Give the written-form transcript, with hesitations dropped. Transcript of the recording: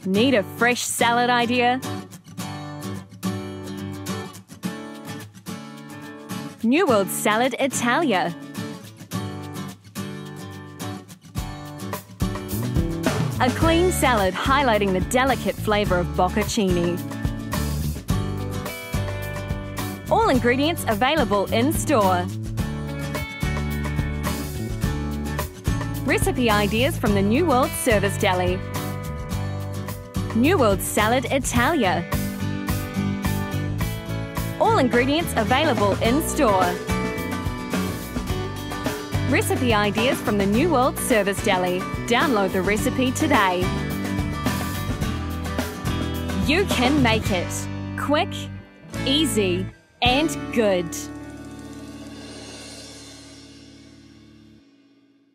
Need a fresh salad idea? New World Salad Italia. A clean salad highlighting the delicate flavour of bocconcini. All ingredients available in store. Recipe ideas from the New World Service Deli. New World Salad Italia. All ingredients available in store. Recipe ideas from the New World Service Deli. Download the recipe today. You can make it. Quick, easy, and good.